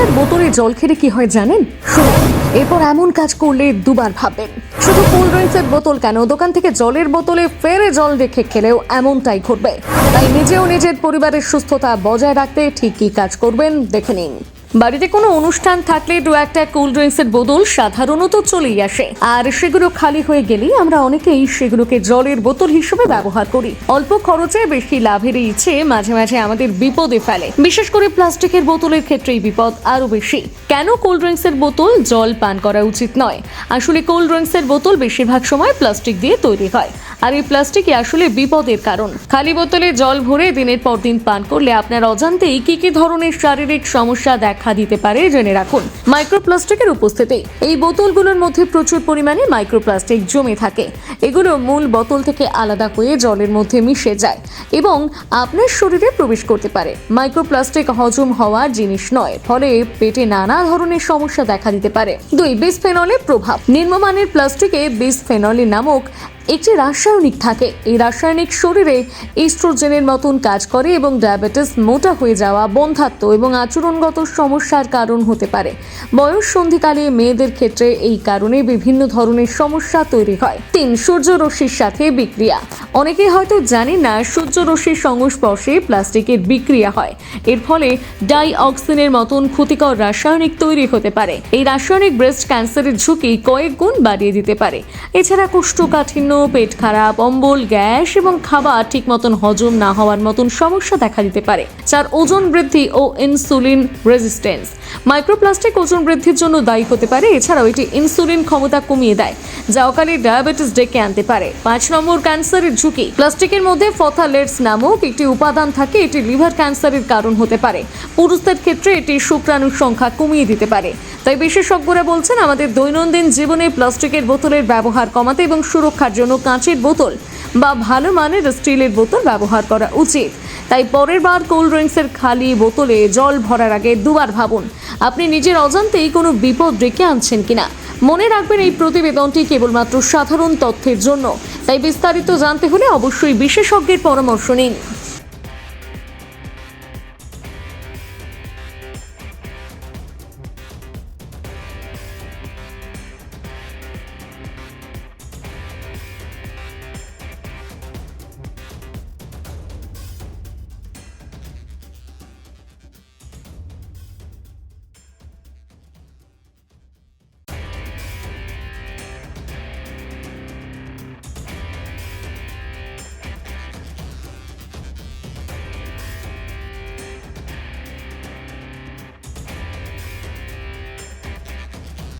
ড্রিঙ্কসের বোতলে জল খেলে কি হয় জানেন? শুনুন, এরপর এমন কাজ করলে দুবার ভাববেন। শুধু কোল্ড ড্রিঙ্কসের বোতল কেন, দোকান থেকে জলের বোতলে ফেরে জল রেখে খেলেও এমনটাই ঘটবে। তাই নিজেও নিজের পরিবারের সুস্থতা বজায় রাখতে ঠিক কি কাজ করবেন দেখে নিন। বাড়িতে কোনো অনুষ্ঠান থাকলে দু একটা কোল্ড ড্রিঙ্কসের বোতল সাধারণত চলেই আসে, আর সেগুলো খালি হয়ে গেলেই আমরা অনেকেই সেগুলোকে জলের বোতল হিসেবে ব্যবহার করি। অল্প খরচে বেশি লাভের ইচ্ছে মাঝে মাঝে আমাদের বিপদে ফেলে, বিশেষ করে প্লাস্টিকের বোতলের ক্ষেত্রেই বিপদ আরো বেশি। কেন কোল্ড ড্রিঙ্কসের বোতল জল পান করা উচিত নয়? আসলে কোল্ড ড্রিঙ্কসের বোতল বেশিরভাগ সময় প্লাস্টিক দিয়ে তৈরি হয়, আর এই প্লাস্টিকই আসলে বিপদের কারণ। খালি বোতলে জল ভরে দিনের পর দিন পান করলে আপনার অজান্তেই কি কি ধরনের শারীরিক সমস্যা দেখা দিতে পারে জেনে রাখুন। মাইক্রোপ্লাস্টিকের উপস্থিতি। এই বোতলগুলোর মধ্যে প্রচুর পরিমাণে মাইক্রোপ্লাস্টিক জমে থাকে। এগুলো মূল বোতল থেকে আলাদা হয়ে জলের মধ্যে মিশে যায় এবং আপনার শরীরে প্রবেশ করতে পারে। মাইক্রোপ্লাস্টিক হজম হওয়ার জিনিস নয়, ফলে পেটে নানা ধরনের সমস্যা দেখা দিতে পারে। 2. বিসফেনলের প্রভাব। নিম্নমানের প্লাস্টিকে বিসফেনল নামক একটি রাসায়নিক থাকে। এই রাসায়নিক শরীরে ইস্ট্রোজেনের মতন কাজ করে এবং ডায়াবেটিস, মোটা হয়ে যাওয়া, বন্ধ্যাত্ব এবং আচরণগত সমস্যার কারণ হতে পারে। বয়স সন্ধিকালে মেয়েদের ক্ষেত্রে এই কারণে বিভিন্ন ধরনের সমস্যা তৈরি হয়। 3. সূর্যরশ্মির সাথে বিক্রিয়া। অনেকেই হয়তো জানেন না, সূর্যরশ্মির সংস্পর্শে প্লাস্টিকের বিক্রিয়া হয়। এর ফলে ডাইঅক্সিনের মতন ক্ষতিকর রাসায়নিক তৈরি হতে পারে। এই রাসায়নিক ব্রেস্ট ক্যান্সারের ঝুঁকি কয়েক গুণ বাড়িয়ে দিতে পারে। এছাড়া কোষ্ঠকাঠিন্য, পেট খারাপ, অম্বল, গ্যাস এবং খাবার ঠিক মতন হজম না হওয়ার মতন সমস্যা দেখা দিতে পারে। 4. ওজন বৃদ্ধি ও ইনসুলিন রেজিস্ট্যান্স। মাইক্রোপ্লাস্টিক ওজন বৃদ্ধির জন্য দায়ী হতে পারে। এছাড়াও এটি ইনসুলিন ক্ষমতা কমিয়ে দেয়, যা অকালে ডায়াবেটিস ডেকে আনতে পারে। 5 নম্বর, ক্যান্সারের ঝুঁকি। প্লাস্টিকের মধ্যে ফথালেটস নামক একটি উপাদান থাকে, এটি লিভার ক্যান্সারের কারণ হতে পারে। পুরুষদের ক্ষেত্রে এটি শুক্রাণুর সংখ্যা কমিয়ে দিতে পারে। তাই বিশেষজ্ঞরা বলছেন, আমাদের দৈনন্দিন জীবনে প্লাস্টিকের বোতলের ব্যবহার কমাতে এবং সুরক্ষার জন্য কাঁচের বোতল বা ভালো মানের স্টিলের বোতল ব্যবহার করা উচিত। তাই পরের বার কোল্ড ড্রিঙ্কসের খালি বোতলে জল ভরার আগে দুবার ভাবুন আপনি নিজের অজান্তেই কোনো বিপদ ডেকে আনছেন কিনা। মনে রাখবেন, এই প্রতিবেদনটি কেবলমাত্র সাধারণ তথ্যের জন্য, তাই বিস্তারিত জানতে হলে অবশ্যই বিশেষজ্ঞের পরামর্শ নিন।